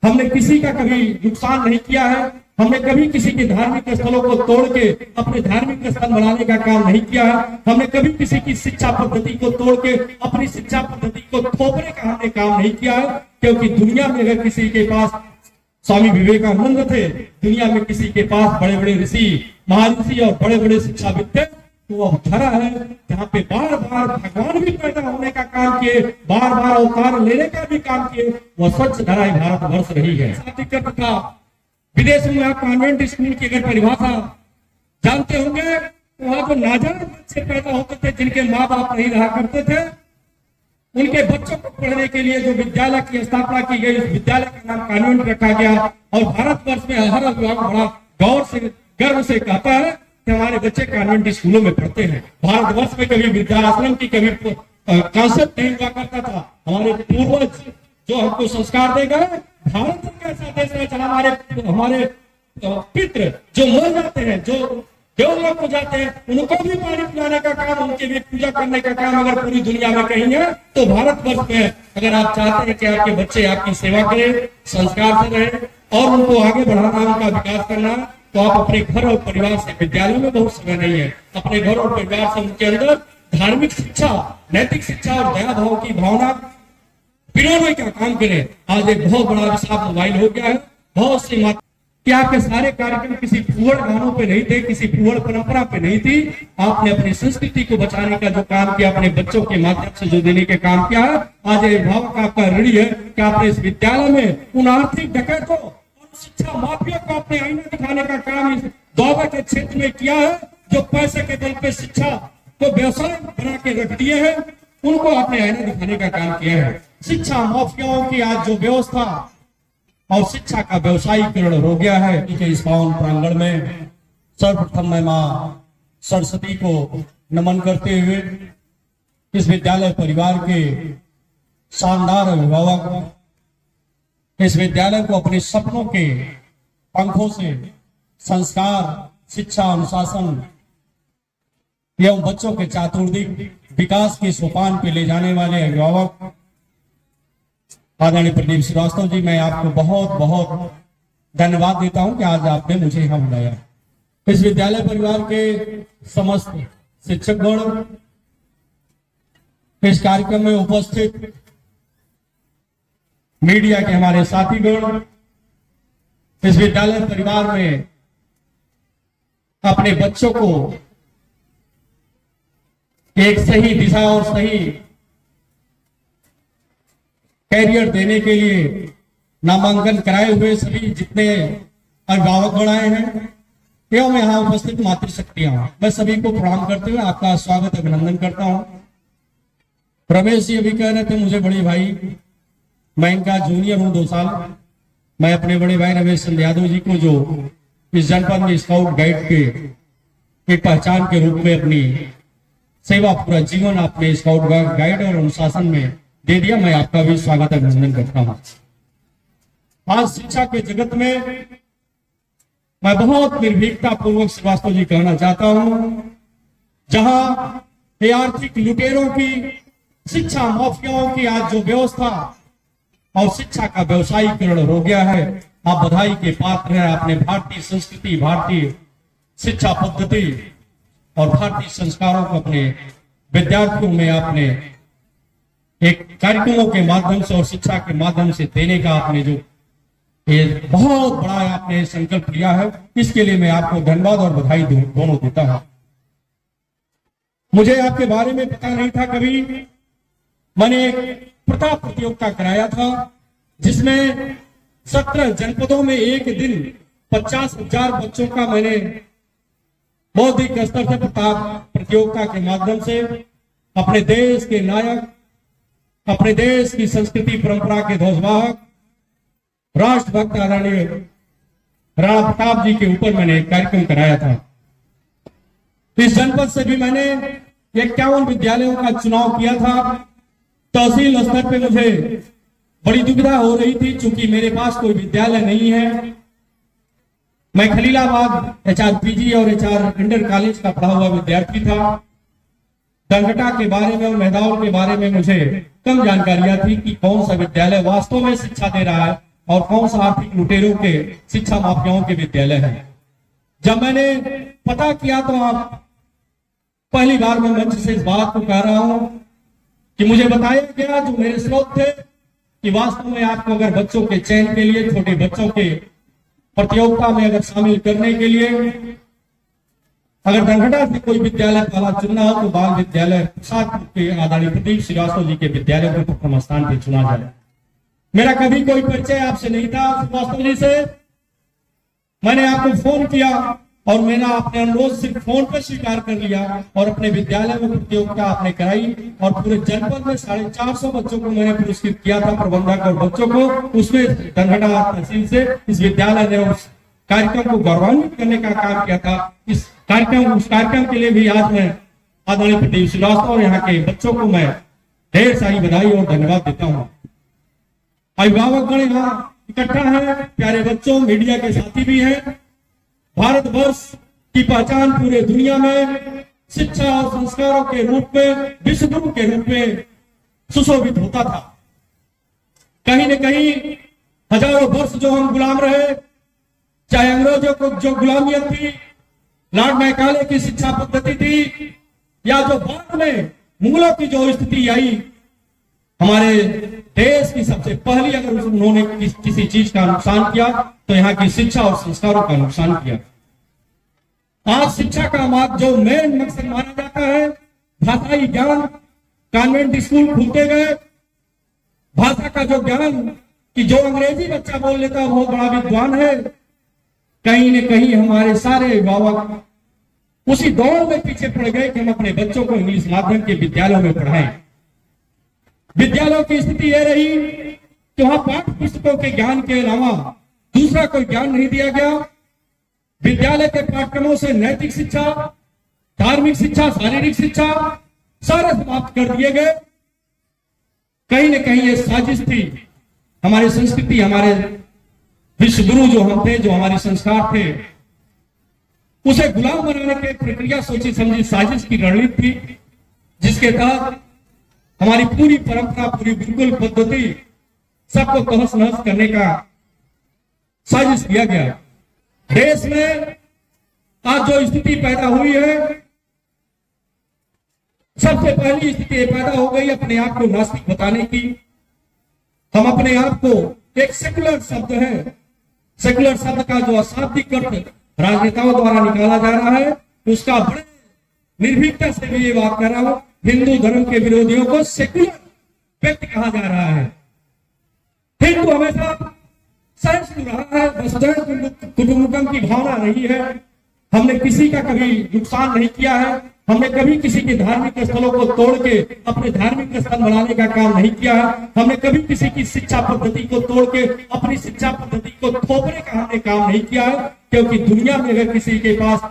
हमने किसी का कभी नुकसान नहीं किया है। हमने कभी किसी के धार्मिक स्थलों को तोड़ के अपने धार्मिक स्थल बनाने का काम नहीं किया है। हमने कभी किसी की शिक्षा पद्धति को तोड़ के अपनी शिक्षा पद्धति को थोपने का हमने काम नहीं किया है। क्योंकि दुनिया में अगर किसी के पास स्वामी विवेकानंद थे, दुनिया में किसी के पास बड़े बड़े ऋषि, महर्षि और बड़े बड़े शिक्षाविद थे, तो वह धरा है जहाँ पे बार बार भगवान भी पैदा होने का काम किए, बार बार अवतार लेने का भी काम किए, वह स्वच्छ धरा ही भारतवर्ष रही है। था विदेश में आप कॉन्वेंट स्कूल की अगर परिभाषा जानते होंगे तो वहां जो नाजायज बच्चे पैदा होते थे जिनके माँ बाप नहीं रहा करते थे, उनके बच्चों को पढ़ने के लिए जो विद्यालय की स्थापना की गई, उस विद्यालय का नाम कॉन्वेंट रखा गया। और भारतवर्ष में हर अभिभावक बड़ा गौर से गर्व से कहता है कि हमारे बच्चे कॉन्वेंट स्कूलों में पढ़ते हैं। भारतवर्ष में कभी वृद्धाश्रम की कभी कॉन्सेप्ट नहीं हुआ करता था। हमारे पूर्वज जो हमको संस्कार दे गए, भारत एक ऐसा देश है जहाँ हमारे पितृ जो मर जाते हैं, जो देवलोक को जाते हैं, उनको भी पानी पिलाने का काम, उनके भी पूजा करने का काम अगर पूरी दुनिया में कहीं है तो भारतवर्ष में। अगर आप चाहते हैं कि आपके बच्चे आपकी सेवा करें, संस्कार से रहें और उनको आगे बढ़ाना, उनका विकास करना, तो आप अपने घर और परिवार से, विद्यालय में बहुत समय नहीं है, अपने घर और परिवार से उनके अंदर धार्मिक शिक्षा, नैतिक शिक्षा और दया भाव की भावना पिरोने का काम करें। आज एक बहुत बड़ा विशाल मोबाइल हो गया है, बहुत सी क्या आपके सारे कार्यक्रम किसी फुहड़ गानों पे नहीं थे, किसी फुहड़ परंपरा पे नहीं थी। आपने अपनी संस्कृति को बचाने का जो काम किया, अपने बच्चों के माध्यम से जो देने का काम किया है, आज अभिभावक आपका ऋणी है कि आपने इस विद्यालय में उन आर्थिक डकैतों और शिक्षा माफिया को अपने आईना दिखाने का काम इस दौबा के क्षेत्र में किया है। जो पैसे के बल पे शिक्षा को व्यवसाय बना के रख दिए हैं, उनको आपने आईना दिखाने का काम किया है। शिक्षा माफियाओं की आज जो व्यवस्था और शिक्षा का व्यवसायीकरण हो गया है, इस पावन प्रांगण में सर्वप्रथम मैं मां सरस्वती को नमन करते हुए इस विद्यालय परिवार के शानदार अभिभावक, इस विद्यालय को अपने सपनों के पंखों से संस्कार, शिक्षा, अनुशासन एवं बच्चों के चातुर्दिक विकास के सोपान पे ले जाने वाले अभिभावक आदरणीय प्रदीप श्रीवास्तव जी, मैं आपको बहुत बहुत धन्यवाद देता हूं कि आज आपने मुझे यहां बुलाया। इस विद्यालय परिवार के समस्त शिक्षकगण, इस कार्यक्रम में उपस्थित मीडिया के हमारे साथीगण, इस विद्यालय परिवार में अपने बच्चों को एक सही दिशा और सही कैरियर देने के लिए नामांकन कराए हुए सभी जितने अभिभावक गण आए हैं एवं यहाँ उपस्थित मातृशक्तियां, मैं सभी को प्रणाम करते हुए आपका स्वागत अभिनंदन करता हूं। रमेश जी अभी कह रहे थे मुझे बड़े भाई, मैं इनका जूनियर हूं 2 साल। मैं अपने बड़े भाई रमेश चंद्र यादव जी को, जो इस जनपद में स्काउट गाइड के एक पहचान के रूप में अपनी सेवा पूरा जीवन आपने स्काउट गाइड और अनुशासन में दे दिया, मैं आपका भी स्वागत अभिनंदन करता हूं। आज शिक्षा के जगत में मैं बहुत निर्भीकता पूर्वक श्रीवास्तव जी कहना चाहता हूं, जहां आर्थिक लुटेरों की, शिक्षा माफियाओं की आज जो व्यवस्था और शिक्षा का व्यवसायीकरण हो गया है, आप बधाई के पात्र हैं। आपने भारतीय संस्कृति, भारतीय शिक्षा पद्धति और भारतीय संस्कारों को अपने विद्यार्थियों में आपने एक कार्यक्रमों के माध्यम से और शिक्षा के माध्यम से देने का आपने जो ये बहुत बड़ा आपने संकल्प लिया है, इसके लिए मैं आपको धन्यवाद और बधाई दोनों देता हूं। मुझे आपके बारे में पता नहीं था कभी। मैंने एक प्रताप प्रतियोगिता कराया था जिसमें 17 जनपदों में एक दिन 50,000 बच्चों का मैंने बौद्धिक स्तर से प्रताप प्रतियोगिता के माध्यम से अपने देश के नायक, अपने देश की संस्कृति परंपरा के ध्वजवाहक, राष्ट्रभक्त आदरणीय राणा प्रताप जी के ऊपर मैंने एक कार्यक्रम कराया था। इस जनपद से भी मैंने 51 विद्यालयों का चुनाव किया था। तहसील स्तर पे मुझे बड़ी दुविधा हो रही थी, चूंकि मेरे पास कोई विद्यालय नहीं है। मैं खलीलाबाद HRPG और HR इंटर कॉलेज का पढ़ा हुआ विद्यार्थी था। दंगटा के बारे में और मैदान के बारे में मुझे कम जानकारियां थी कि कौन सा विद्यालय वास्तव में शिक्षा दे रहा है, और कौन सा आर्थिक लुटेरों के, शिक्षा माफियाओं के विद्यालय है। जब मैंने पता किया तो आप पहली बार मैं मंच से इस बात को कह रहा हूं कि मुझे बताया गया, जो मेरे स्रोत थे, कि वास्तव में आपको अगर बच्चों के चयन के लिए, छोटे बच्चों के प्रतियोगिता में अगर शामिल करने के लिए अगर धनघटा से कोई विद्यालय पहला चुनना हो तो बाल विद्यालय प्रसादपुर के आदरणीय प्रदीप श्रीवास्तव जी के विद्यालय को प्रथम स्थान पर चुना जाए। मेरा कभी कोई परिचय आपसे नहीं था श्रीवास्तव जी से। मैंने आपको फोन किया और मैंने अपने अनुरोध सिर्फ फोन पर स्वीकार कर लिया और अपने विद्यालय में प्रतियोगिता आपने कराई और पूरे जनपद में 450 बच्चों को मैंने पुरस्कृत किया था, प्रबंधक और बच्चों को। उसमें धनघटा तहसील से इस विद्यालय ने उस कार्यक्रम को गौरवान्वित करने का काम किया था। उस कार्यक्रम के लिए भी आज मैं आदरणीय प्रदीप श्रीवास्तव और यहाँ के बच्चों को मैं ढेर सारी बधाई और धन्यवाद देता हूँ। अभिभावकगण यहाँ इकट्ठा है, प्यारे बच्चों, मीडिया के साथी भी हैं। भारतवर्ष की पहचान पूरे दुनिया में शिक्षा और संस्कारों के रूप में, विश्व गुरु के रूप में सुशोभित होता था। कहीं न कहीं हजारों वर्ष जो हम गुलाम रहे, चाहे अंग्रेजों को जो गुलामियत थी, लॉर्ड मैकाले की शिक्षा पद्धति थी, या जो बाद में मुगलों की जो स्थिति आई, हमारे देश की सबसे पहली अगर उन्होंने किसी चीज का नुकसान किया तो यहाँ की शिक्षा और संस्कारों का नुकसान किया। आज शिक्षा का जो मेन मकसद माना जाता है भाषाई ज्ञान, कॉन्वेंट स्कूल खुलते गए, भाषा का जो ज्ञान कि जो अंग्रेजी बच्चा बोल लेता है वो बड़ा विद्वान है। कहीं न कहीं हमारे सारे अभिभावक उसी दौड़ में पीछे पड़ गए कि हम अपने बच्चों को इंग्लिश माध्यम के विद्यालयों में पढ़ाएं। विद्यालयों की स्थिति यह रही कि वहां पाठ्य पुस्तकों के ज्ञान के अलावा दूसरा कोई ज्ञान नहीं दिया गया। विद्यालय के पाठ्यक्रमों से नैतिक शिक्षा, धार्मिक शिक्षा, शारीरिक शिक्षा सारे समाप्त कर दिए गए। कहीं न कहीं ये साजिश थी। हमारी संस्कृति, हमारे विश्व गुरु जो हम थे, जो हमारे संस्कार थे, उसे गुलाम बनाने की प्रक्रिया सोची समझी साजिश की रणनीति थी, जिसके तहत हमारी पूरी परंपरा, पूरी गुरुकुल पद्धति सबको तहस नहस करने का साजिश किया गया। देश में आज जो स्थिति पैदा हुई है, सबसे पहली स्थिति पैदा हो गई अपने आप को नास्तिक बताने की। हम अपने आप को, एक सेकुलर शब्द है, सेकुलर शब्द का जो अशाब्दिक अर्थ राजनेताओं द्वारा निकाला जा रहा है, उसका बड़े निर्भीकता से भी ये बात कर रहा हूं, हिंदू धर्म के विरोधियों को सेकुलर व्यक्ति कहा जा रहा है। हिंदू हमेशा सहिष्णु रहा है, वसुधैव कुटुंबकम की भावना रही है। हमने किसी का कभी नुकसान नहीं किया है। हमने कभी किसी के धार्मिक स्थलों को तोड़ के अपने धार्मिक स्थल बनाने का काम नहीं किया है। हमने कभी किसी की शिक्षा पद्धति को तोड़ के अपनी शिक्षा पद्धति को थोपने का हमने काम नहीं किया है। क्योंकि दुनिया में अगर किसी के पास,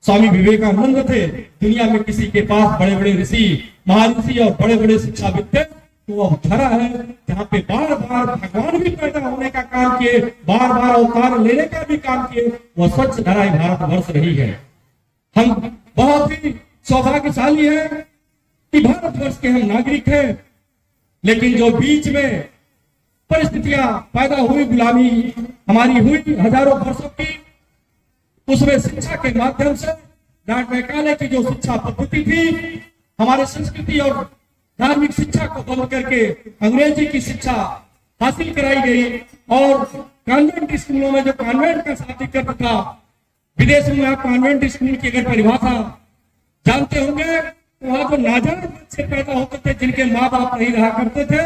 स्वामी विवेकानंद थे, दुनिया में किसी के पास बड़े बड़े ऋषि, महर्षि और बड़े बड़े शिक्षाविद थे, तो वह धरा है जहाँ पे बार बार भगवान भी पैदा होने का काम किए, बार बार अवतार लेने का भी काम किए, वह स्वच्छ धरा भारतवर्ष रही है। हम बहुत ही सौभाग्यशाली है कि भारतवर्ष के हम नागरिक हैं। लेकिन जो बीच में परिस्थितियां पैदा हुई, गुलामी हमारी हुई हजारों वर्षों की, उसमें शिक्षा के माध्यम से लॉर्ड मैकाले की जो शिक्षा पद्धति थी, हमारे संस्कृति और धार्मिक शिक्षा को बंद करके अंग्रेजी की शिक्षा हासिल कराई गई। और कॉन्वेंट स्कूलों में जो कॉन्वेंट का शादी था, विदेशों में आप कॉन्वेंट स्कूल की अगर परिभाषा जानते होंगे तो वहां जो नाजायज बच्चे पैदा होते थे, जिनके माँ बाप नहीं रहा करते थे,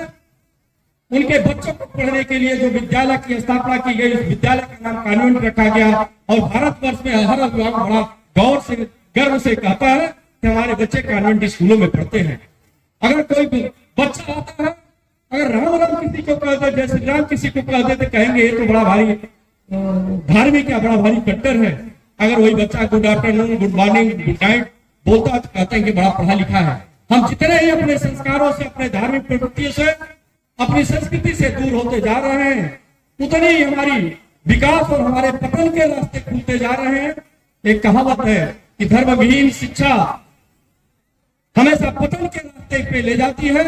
उनके बच्चों को पढ़ने के लिए जो विद्यालय की स्थापना की गई, उस विद्यालय का नाम कॉन्वेंट रखा गया। और भारतवर्ष में हर अभिभावक बड़ा गौर से, गर्व से कहता है कि हमारे बच्चे कॉन्वेंट स्कूलों में पढ़ते हैं। अगर कोई बच्चा आता है, अगर राम राम किसी को कहते, जय श्री राम किसी को कहते तो कहेंगे ये तो बड़ा भारी धार्मिक या बड़ा भारी कट्टर है। अगर वही बच्चा good afternoon, good morning, good night बोलता है तो कहते हैं कि बड़ा पढ़ा लिखा है। हम जितने ही अपने संस्कारों से, अपने धार्मिक प्रवृत्तियों से, अपनी संस्कृति से दूर होते जा रहे हैं, उतनी ही हमारी विकास और हमारे पतन के रास्ते खुलते जा रहे हैं। एक कहावत है कि धर्मविहीन शिक्षा हमेशा पतन के रास्ते पे ले जाती है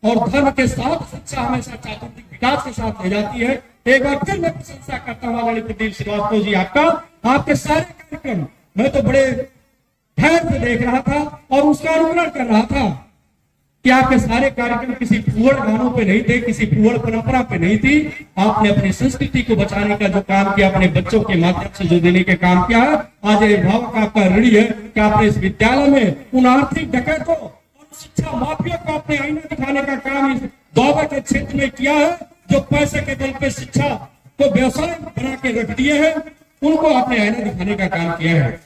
और धर्म के साथ शिक्षा हमेशा चातुर्थिक विकास के साथ ले जाती है। एक बार फिर मैं प्रशंसा करता हूँ आदरणीय प्रदीप श्रीवास्तव जी आपका, आपके सारे कार्यक्रम मैं तो बड़े धैर्य से देख रहा था और उसका अनुकरण कर रहा था कि आपके सारे कार्यक्रम किसी फूहड़ गानों पे नहीं थे, किसी फूहड़ परंपरा पे नहीं थी। आपने अपनी संस्कृति को बचाने का जो काम किया, अपने बच्चों के माध्यम से जो देने का काम किया है, आज अभिभावक आपका ऋणी है कि आपने इस विद्यालय में उन आर्थिक डकैतों और शिक्षा माफिया को अपने आईना दिखाने का काम इस दौबा के क्षेत्र में किया है, जो पैसे के बल पे शिक्षा को व्यवसाय बना के रख दिए हैं, उनको आपने आईना दिखाने का काम किया है।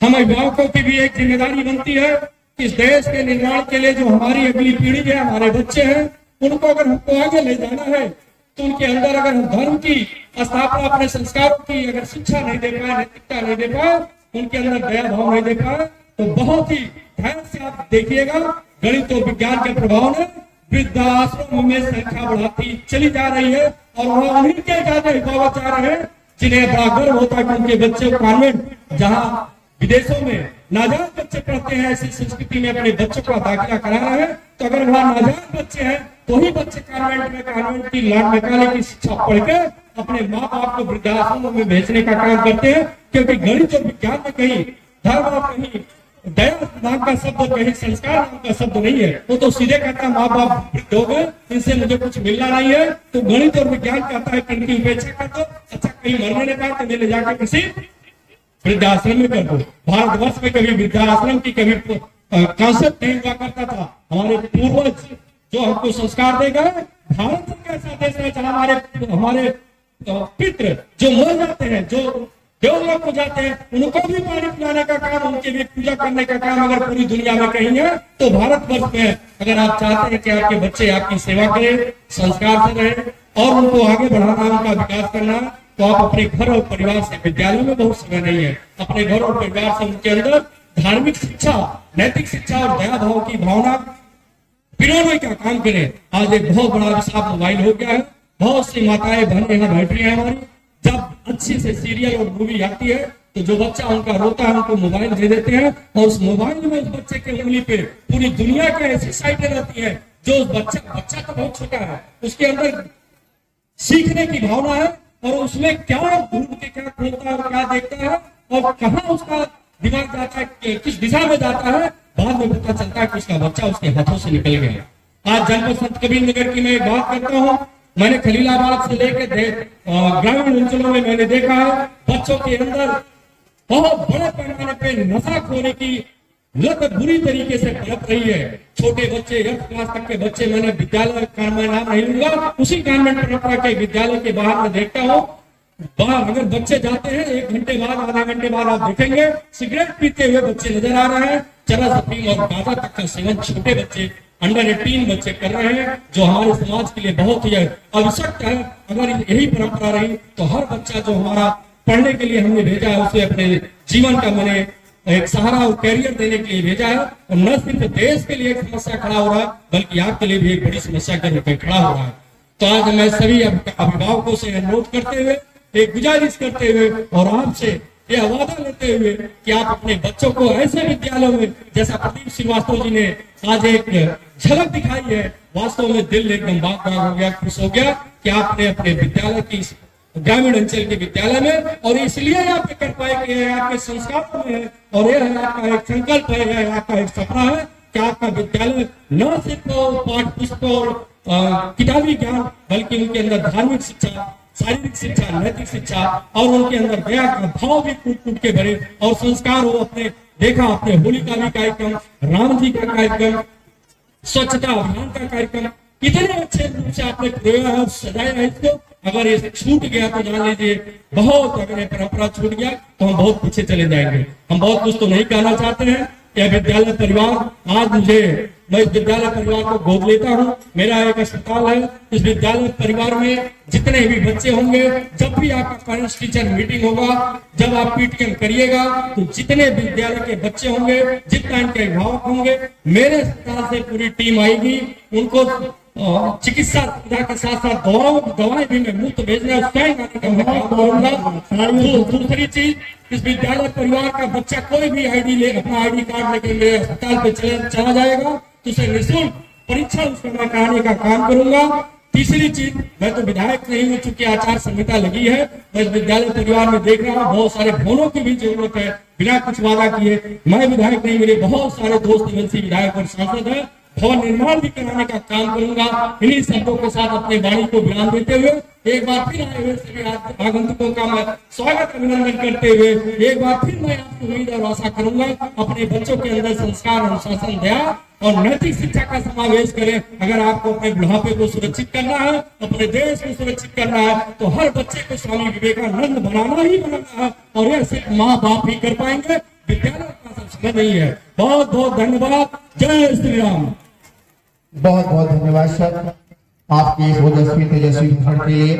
हम अभिभावकों की भी एक जिम्मेदारी बनती है, इस देश के निर्माण के लिए जो हमारी अगली पीढ़ी है, हमारे बच्चे हैं, उनको अगर हमको आगे ले जाना है तो उनके अंदर अगर हम धर्म की स्थापना, अपने संस्कारों की अगर शिक्षा नहीं दे पाए, नैतिकता नहीं दे पाए, उनके अंदर दया भाव नहीं दे पाए, तो बहुत ही ध्यान से आप देखिएगा गणित और विज्ञान के प्रभाव ने वृद्धाश्रम में संख्या बढ़ाती चली जा रही है और वहां उन्हीं के ज्यादा अभिभावक जा रहे हैं जिन्हें बड़ा गर्व होता है कि उनके बच्चे कॉन्वेंट, जहाँ विदेशों में नाजायज बच्चे पढ़ते हैं, ऐसी संस्कृति में अपने बच्चों का दाखिला करा रहे हैं, तो अगर वहाँ नाजायज बच्चे हैं तो ही बच्चे कॉन्वेंट की लाड निकाले की शिक्षा पढ़ के अपने माँ बाप को वृद्धाश्रमों में भेजने का काम करते हैं। क्योंकि गणित और विज्ञान में कहीं धर्म और कहीं दया नाम का शब्द, कहीं संस्कार नाम का शब्द नहीं है। वो तो सीधे कहता माँ बाप वृद्ध हो गए, इनसे मुझे कुछ मिलना नहीं है, तो गणित और विज्ञान कहता है कि इनकी उपेक्षा कर दो, अच्छा कहीं मरने ने कहा तो ले जाकर किसी वृद्धाश्रम में कर दो। भारतवर्ष में कभी वृद्धाश्रम की कभी कॉन्सेप्ट नहीं हुआ करता था। हमारे पूर्वज जो हमको संस्कार दे गए, भारत एक ऐसा देश है जहाँ हमारे पितृ जो मर जाते हैं, जो देवलोक को जाते हैं, उनको भी पानी पिलाने का काम, उनकी भी पूजा करने का काम अगर पूरी दुनिया में कहीं है तो भारतवर्ष में। अगर आप चाहते हैं कि आपके बच्चे आपकी सेवा करें, संस्कार से रहें और उनको आगे बढ़ाना, उनका विकास करना, तो आप अपने घर और परिवार से, विद्यालय में बहुत समय नहीं है, अपने घर और परिवार से उनके अंदर धार्मिक शिक्षा, नैतिक शिक्षा और दया भाव की भावना पिरोने का काम करें। आज एक बहुत बड़ा विशाल मोबाइल हो गया है, बहुत सी माताएं बहनें यहाँ बैठी हैं हमारी, जब अच्छी से सीरियल और मूवी आती है तो जो बच्चा उनका रोता है उनको मोबाइल दे देते हैं और उस मोबाइल में उस बच्चे के उंगली पे पूरी दुनिया की ऐसी साइटें रहती है जो उस बच्चा तो बहुत छोटा है, उसके अंदर सीखने की भावना है और उसमें क्या ढूंढ के क्या खोलता है और क्या देखता है और कहाँ उसका दिमाग जाता है, किस दिशा में जाता है, बाद में पता चलता है कि उसका बच्चा उसके हाथों से निकल गया। आज जनपद संत कबीर नगर की मैं एक बात करता हूँ, मैंने खलीलाबाद से लेकर ग्रामीण अंचलों में मैंने देखा है बच्चों के अंदर बहुत बड़े पैमाने पे नशाखोरी की लत बुरी तरीके से पनप रही है। छोटे बच्चे 8th क्लास तक के बच्चे, मैंने विद्यालय का मैं नाम नहीं लूंगा, उसी गवर्नमेंट परंपरा के विद्यालय के बाहर में देखता हूँ, बाहर अगर बच्चे जाते हैं 1 घंटे बाद, आधा घंटे बाद आप देखेंगे सिगरेट पीते हुए बच्चे नजर आ रहे हैं, चरस अफीम और गांजा तक का सेवन छोटे बच्चे, अंडर 18 बच्चे कर रहे हैं, जो हमारे समाज के लिए बहुत ही आवश्यक है। अगर यही परंपरा रही तो हर बच्चा जो हमारा पढ़ने के लिए हमने भेजा है उसे अपने जीवन का मैंने एक सहारा और कैरियर देने के लिए भेजा है और न सिर्फ देश के लिए एक समस्या खड़ा हो रहा है बल्कि आपके लिए भी एक बड़ी समस्या के रूप में खड़ा हो रहा है। तो आज मैं सभी अभिभावकों से अनुरोध करते हुए, एक गुजारिश करते हुए और आपसे यह वादा लेते हुए कि आप अपने बच्चों को ऐसे विद्यालयों में, जैसा प्रदीप श्रीवास्तव जी ने आज एक झलक दिखाई है, वास्तव में दिल एकदम बाग बाग हो गया, खुश हो गया कि आपने अपने विद्यालय की ग्रामीण अंचल के विद्यालय में, और इसलिए आप कर पाए कि आपके संस्कारों में है और यह है आपका एक संकल्प है, यह आपका एक सपना है कि आपका विद्यालय न सिर्फ पाठ पुस्तक और किताबी ज्ञान बल्कि उनके अंदर धार्मिक शिक्षा, शारीरिक शिक्षा, नैतिक शिक्षा और उनके अंदर दया का भाव भी कूट कूट के भरे और संस्कार हो। अपने देखा आपने होली का भी कार्यक्रम, राम जी का कार्यक्रम, स्वच्छता अभियान का कार्यक्रम, कितने अच्छे रूप से आपने प्रयोग है, सजाया है इसको। अगर ये छूट गया तो जान लीजिए बहुत, अगर ये परंपरा छूट गया तो हम बहुत पीछे चले जाएंगे। हम बहुत कुछ तो नहीं कहना चाहते हैं। यह विद्यालय परिवार, आज मैं इस विद्यालय परिवार को गोद लेता हूँ। मेरा एक अस्पताल है, इस विद्यालय परिवार में जितने भी बच्चे होंगे, जब भी आपका पेरेंट्स टीचर मीटिंग होगा, जब आप पीटीएम करिएगा तो जितने विद्यालय के बच्चे होंगे, जितना इनके अभिभावक होंगे, मेरे अस्पताल से पूरी टीम आएगी। उनको चिकित्सा सुविधा के साथ साथ दवाएं भी मैं मुफ्त भेजना दूसरी चीज, इस विद्यालय परिवार का बच्चा कोई भी अपना आईडी कार्ड लेके मेरे अस्पताल पे चला जाएगा तो उसे निःशुल्क परीक्षा उसका मैं कराने का काम करूंगा। तीसरी चीज, मैं तो विधायक नहीं हूं, चूंकि आचार संहिता लगी है, मैं विद्यालय परिवार में देख रहा हूं बहुत सारे भवनों की भी जरूरत है। बिना कुछ वादा किए, मैं विधायक नहीं, मेरे बहुत सारे दोस्त एमएलसी विधायक और सांसद है, भवन निर्माण भी कराने का काम करूंगा। इन्हीं शब्दों के साथ अपने वाणी को बयान देते हुए एक बार फिर आए हुए सभी आगंतुकों का मैं स्वागत अभिनंदन करते हुए एक बार फिर मैं आपसे उम्मीद और आशा करूंगा अपने बच्चों के अंदर संस्कार, अनुशासन, दया और नैतिक शिक्षा का समावेश करें। अगर आपको अपने बुढ़ापे को सुरक्षित करना है, अपने देश को सुरक्षित करना है, तो हर बच्चे को स्वामी विवेकानंद बनाना ही बनाना है, और यह सिर्फ माँ बाप ही कर पाएंगे, विद्यालय का सब समय नहीं है। बहुत बहुत धन्यवाद। जय श्री राम। बहुत बहुत धन्यवाद सर, आपके इस ओजस्वी तेजस्वी भाषण के लिए।